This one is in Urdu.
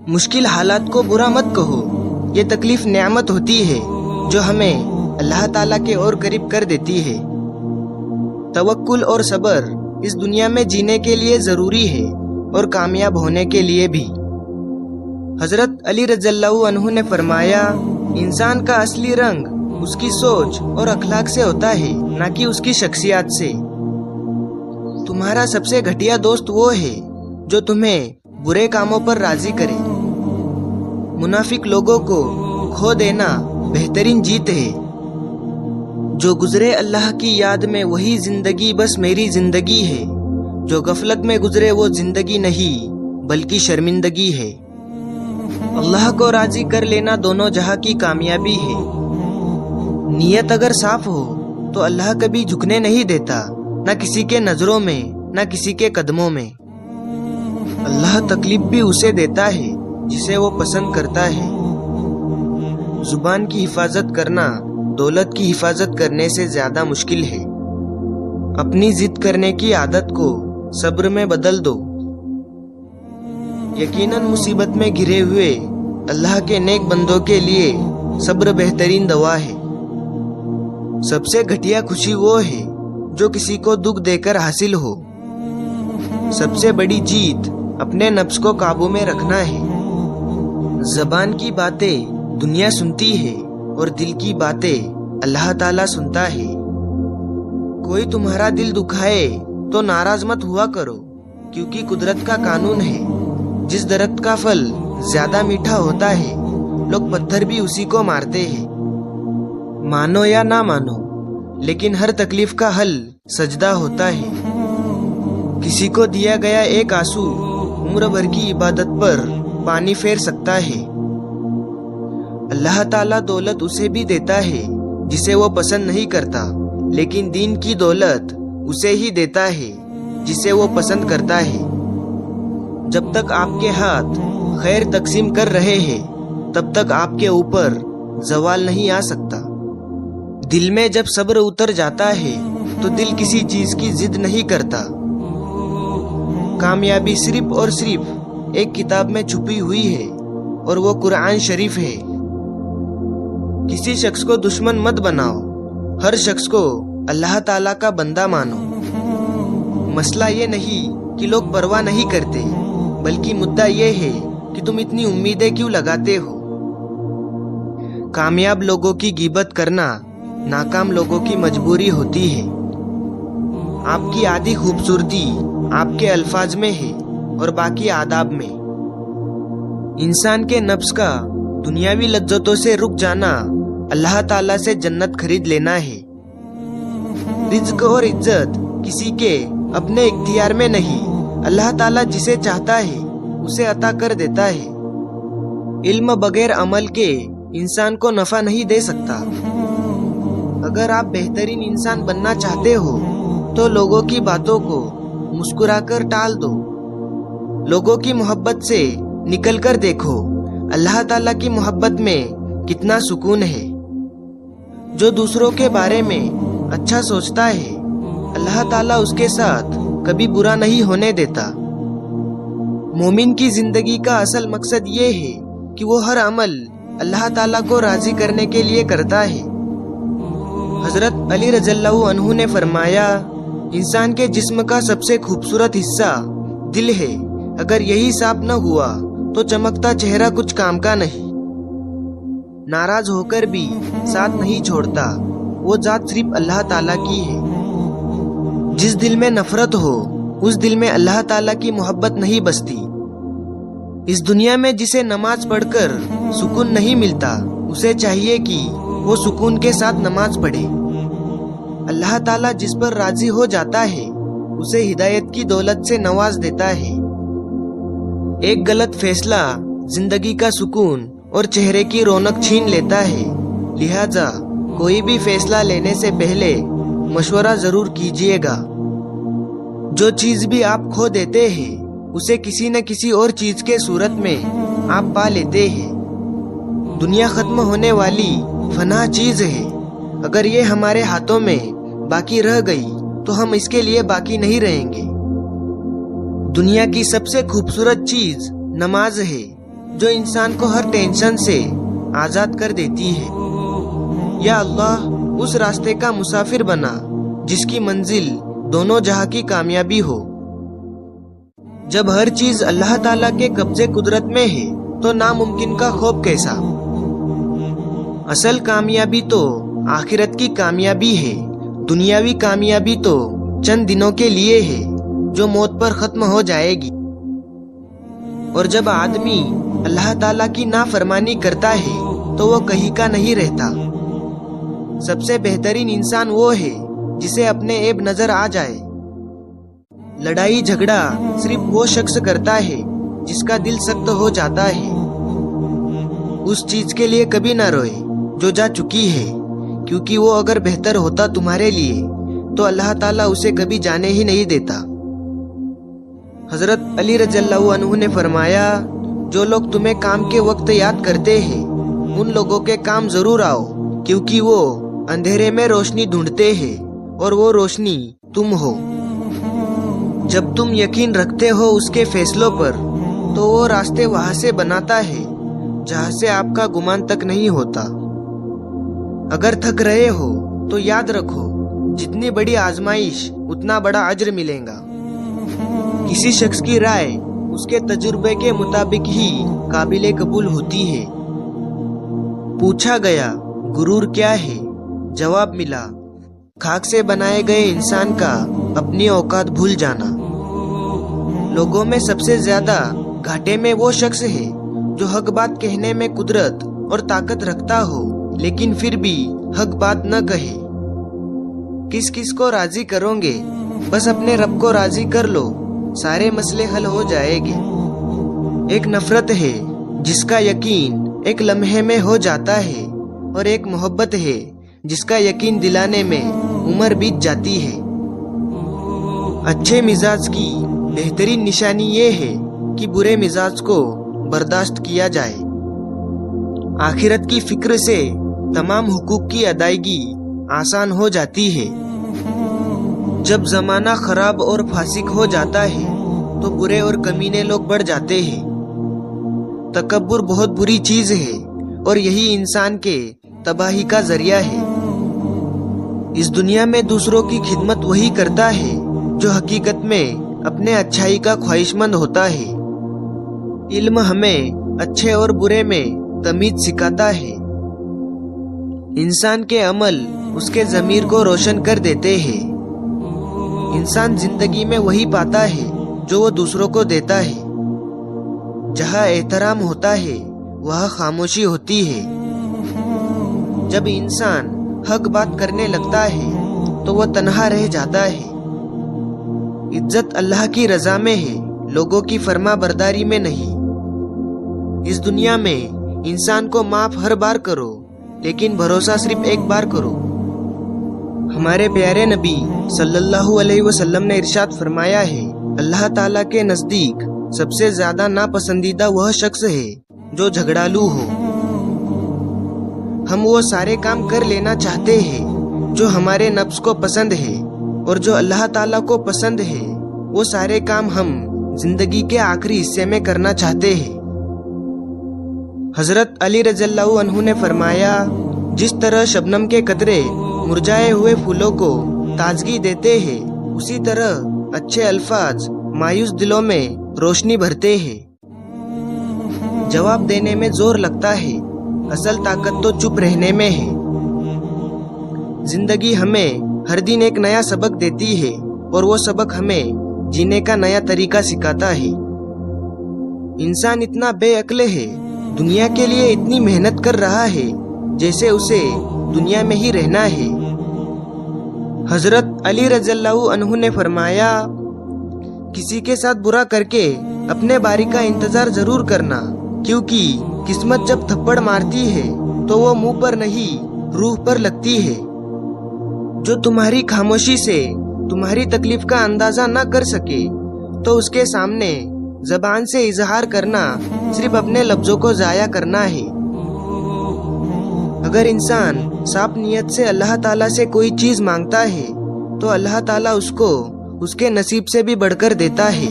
مشکل حالات کو برا مت کہو، یہ تکلیف نعمت ہوتی ہے جو ہمیں اللہ تعالیٰ کے اور قریب کر دیتی ہے۔ توکل اور صبر اس دنیا میں جینے کے لیے ضروری ہے اور کامیاب ہونے کے لیے بھی۔ حضرت علی رضی اللہ عنہ نے فرمایا، انسان کا اصلی رنگ اس کی سوچ اور اخلاق سے ہوتا ہے، نہ کہ اس کی شخصیات سے۔ تمہارا سب سے گھٹیا دوست وہ ہے جو تمہیں برے کاموں پر راضی کرے۔ منافق لوگوں کو کھو دینا بہترین جیت ہے۔ جو گزرے اللہ کی یاد میں وہی زندگی بس میری زندگی ہے، جو غفلت میں گزرے وہ زندگی نہیں بلکہ شرمندگی ہے۔ اللہ کو راضی کر لینا دونوں جہاں کی کامیابی ہے۔ نیت اگر صاف ہو تو اللہ کبھی جھکنے نہیں دیتا، نہ کسی کے نظروں میں نہ کسی کے قدموں میں۔ اللہ تکلیف بھی اسے دیتا ہے جسے وہ پسند کرتا ہے۔ زبان کی حفاظت کرنا دولت کی حفاظت کرنے سے زیادہ مشکل ہے۔ اپنی ضد کرنے کی عادت کو صبر میں بدل دو۔ یقیناً مصیبت میں گھرے ہوئے اللہ کے نیک بندوں کے لیے صبر بہترین دوا ہے۔ سب سے گھٹیا خوشی وہ ہے جو کسی کو دکھ دے کر حاصل ہو۔ سب سے بڑی جیت اپنے نفس کو قابو میں رکھنا ہے۔ زبان کی باتیں دنیا سنتی ہے اور دل کی باتیں اللہ تعالیٰ سنتا ہے۔ کوئی تمہارا دل دکھائے تو ناراض مت ہوا کرو، کیونکہ قدرت کا قانون ہے، جس درخت کا پھل زیادہ میٹھا ہوتا ہے لوگ پتھر بھی اسی کو مارتے ہیں۔ مانو یا نہ مانو، لیکن ہر تکلیف کا حل سجدہ ہوتا ہے۔ کسی کو دیا گیا ایک آنسو عمر بھر کی عبادت پر پانی پھیر سکتا ہے۔ اللہ تعالیٰ دولت اسے بھی دیتا ہے جسے وہ پسند نہیں کرتا، لیکن دین کی دولت اسے ہی دیتا ہے جسے وہ پسند کرتا ہے۔ جب تک آپ کے ہاتھ خیر تقسیم کر رہے ہیں تب تک آپ کے اوپر زوال نہیں آ سکتا۔ دل میں جب صبر اتر جاتا ہے تو دل کسی چیز کی ضد نہیں کرتا۔ کامیابی صرف اور صرف ایک کتاب میں چھپی ہوئی ہے اور وہ قرآن شریف ہے۔ کسی شخص کو دشمن مت بناؤ، ہر شخص کو اللہ تعالیٰ کا بندہ مانو۔ مسئلہ یہ نہیں کہ لوگ پرواہ نہیں کرتے، بلکہ مدعا یہ ہے کہ تم اتنی امیدیں کیوں لگاتے ہو۔ کامیاب لوگوں کی غیبت کرنا ناکام لوگوں کی مجبوری ہوتی ہے۔ آپ کی آدھی خوبصورتی آپ کے الفاظ میں ہے اور باقی آداب میں۔ انسان کے نفس کا دنیاوی لذتوں سے رک جانا اللہ تعالیٰ سے جنت خرید لینا ہے۔ رزق اور عزت کسی کے اپنے اختیار میں نہیں، اللہ تعالیٰ جسے چاہتا ہے اسے عطا کر دیتا ہے۔ علم بغیر عمل کے انسان کو نفع نہیں دے سکتا۔ اگر آپ بہترین انسان بننا چاہتے ہو تو لوگوں کی باتوں کو مسکرا کر ٹال دو۔ لوگوں کی محبت سے نکل کر دیکھو اللہ تعالیٰ کی محبت میں کتنا سکون ہے۔ جو دوسروں کے بارے میں اچھا سوچتا ہے اللہ تعالیٰ اس کے ساتھ کبھی برا نہیں ہونے دیتا۔ مومن کی زندگی کا اصل مقصد یہ ہے کہ وہ ہر عمل اللہ تعالیٰ کو راضی کرنے کے لیے کرتا ہے۔ حضرت علی رضی اللہ عنہ نے فرمایا، انسان کے جسم کا سب سے خوبصورت حصہ دل ہے، اگر یہی صاف نہ ہوا تو چمکتا چہرہ کچھ کام کا نہیں۔ ناراض ہو کر بھی ساتھ نہیں چھوڑتا، وہ ذات صرف اللہ تعالیٰ کی ہے۔ جس دل میں نفرت ہو اس دل میں اللہ تعالیٰ کی محبت نہیں بستی۔ اس دنیا میں جسے نماز پڑھ کر سکون نہیں ملتا، اسے چاہیے کہ وہ سکون کے ساتھ نماز پڑھے۔ اللہ تعالیٰ جس پر راضی ہو جاتا ہے اسے ہدایت کی دولت سے نواز دیتا ہے۔ ایک غلط فیصلہ زندگی کا سکون اور چہرے کی رونق چھین لیتا ہے، لہذا کوئی بھی فیصلہ لینے سے پہلے مشورہ ضرور کیجیے گا۔ جو چیز بھی آپ کھو دیتے ہیں اسے کسی نہ کسی اور چیز کے صورت میں آپ پا لیتے ہیں۔ دنیا ختم ہونے والی فنا چیز ہے، اگر یہ ہمارے ہاتھوں میں باقی رہ گئی تو ہم اس کے لیے باقی نہیں رہیں گے۔ دنیا کی سب سے خوبصورت چیز نماز ہے، جو انسان کو ہر ٹینشن سے آزاد کر دیتی ہے۔ یا اللہ اس راستے کا مسافر بنا جس کی منزل دونوں جہاں کی کامیابی ہو۔ جب ہر چیز اللہ تعالیٰ کے قبضے قدرت میں ہے تو ناممکن کا خوف کیسا؟ اصل کامیابی تو آخرت کی کامیابی ہے، دنیاوی کامیابی تو چند دنوں کے لیے ہے جو موت پر ختم ہو جائے گی۔ اور جب آدمی اللہ تعالیٰ کی نافرمانی کرتا ہے تو وہ کہیں کا نہیں رہتا۔ سب سے بہترین انسان وہ ہے جسے اپنے عیب نظر آ جائے۔ لڑائی جھگڑا صرف وہ شخص کرتا ہے جس کا دل سخت ہو جاتا ہے۔ اس چیز کے لیے کبھی نہ روئے جو جا چکی ہے، کیونکہ وہ اگر بہتر ہوتا تمہارے لیے تو اللہ تعالیٰ اسے کبھی جانے ہی نہیں دیتا۔ حضرت علی رضی اللہ عنہ نے فرمایا، جو لوگ تمہیں کام کے وقت یاد کرتے ہیں ان لوگوں کے کام ضرور آؤ، کیونکہ وہ اندھیرے میں روشنی ڈھونڈتے ہیں اور وہ روشنی تم ہو۔ جب تم یقین رکھتے ہو اس کے فیصلوں پر تو وہ راستے وہاں سے بناتا ہے جہاں سے آپ کا گمان تک نہیں ہوتا۔ اگر تھک رہے ہو تو یاد رکھو، جتنی بڑی آزمائش اتنا بڑا اجر ملے گا۔ کسی شخص کی رائے اس کے تجربے کے مطابق ہی قابل قبول ہوتی ہے۔ پوچھا گیا غرور کیا ہے؟ جواب ملا، خاک سے بنائے گئے انسان کا اپنی اوقات بھول جانا۔ لوگوں میں سب سے زیادہ گھاٹے میں وہ شخص ہے جو حق بات کہنے میں قدرت اور طاقت رکھتا ہو لیکن پھر بھی حق بات نہ کہے۔ کس کس کو راضی کرو گے؟ بس اپنے رب کو راضی کر لو، سارے مسئلے حل ہو جائیں گے۔ ایک نفرت ہے جس کا یقین ایک لمحے میں ہو جاتا ہے، اور ایک محبت ہے جس کا یقین دلانے میں عمر بیت جاتی ہے۔ اچھے مزاج کی بہترین نشانی یہ ہے کہ برے مزاج کو برداشت کیا جائے۔ آخرت کی فکر سے تمام حقوق کی ادائیگی آسان ہو جاتی ہے۔ جب زمانہ خراب اور فاسق ہو جاتا ہے تو برے اور کمینے لوگ بڑھ جاتے ہیں۔ تکبر بہت بری چیز ہے اور یہی انسان کے تباہی کا ذریعہ ہے۔ اس دنیا میں دوسروں کی خدمت وہی کرتا ہے جو حقیقت میں اپنے اچھائی کا خواہش مند ہوتا ہے۔ علم ہمیں اچھے اور برے میں تمیز سکھاتا ہے۔ انسان کے عمل اس کے ضمیر کو روشن کر دیتے ہیں۔ انسان زندگی میں وہی پاتا ہے جو وہ دوسروں کو دیتا ہے۔ جہاں احترام ہوتا ہے وہاں خاموشی ہوتی ہے۔ جب انسان حق بات کرنے لگتا ہے تو وہ تنہا رہ جاتا ہے۔ عزت اللہ کی رضا میں ہے، لوگوں کی فرما برداری میں نہیں۔ اس دنیا میں انسان کو معاف ہر بار کرو لیکن بھروسہ صرف ایک بار کرو۔ ہمارے پیارے نبی صلی اللہ علیہ وسلم نے ارشاد فرمایا ہے، اللہ تعالیٰ کے نزدیک سب سے زیادہ ناپسندیدہ وہ شخص ہے جو جھگڑالو ہو۔ ہم وہ سارے کام کر لینا چاہتے ہیں جو ہمارے نفس کو پسند ہے، اور جو اللہ تعالیٰ کو پسند ہے وہ سارے کام ہم زندگی کے آخری حصے میں کرنا چاہتے ہیں۔ حضرت علی رضی اللہ عنہ نے فرمایا، جس طرح شبنم کے قطرے مرجھائے ہوئے پھولوں کو تازگی دیتے ہیں، اسی طرح اچھے الفاظ مایوس دلوں میں روشنی بھرتے ہیں۔ جواب دینے میں زور لگتا ہے، اصل طاقت تو چپ رہنے میں ہے۔ زندگی ہمیں ہر دن ایک نیا سبق دیتی ہے اور وہ سبق ہمیں جینے کا نیا طریقہ سکھاتا ہے۔ انسان اتنا بے عقل ہے، دنیا کے لیے اتنی محنت کر رہا ہے جیسے اسے دنیا میں ہی رہنا ہے۔ حضرت علی رضی اللہ عنہ نے فرمایا، کسی کے ساتھ برا کر کے اپنے باری کا انتظار ضرور کرنا، کیونکہ قسمت جب تھپڑ مارتی ہے تو وہ منہ پر نہیں روح پر لگتی ہے۔ جو تمہاری خاموشی سے تمہاری تکلیف کا اندازہ نہ کر سکے تو اس کے سامنے زبان سے اظہار کرنا صرف اپنے لفظوں کو ضائع کرنا ہے۔ اگر انسان صاف نیت سے اللہ تعالیٰ سے کوئی چیز مانگتا ہے تو اللہ تعالیٰ اس کو اس کے نصیب سے بھی بڑھ کر دیتا ہے۔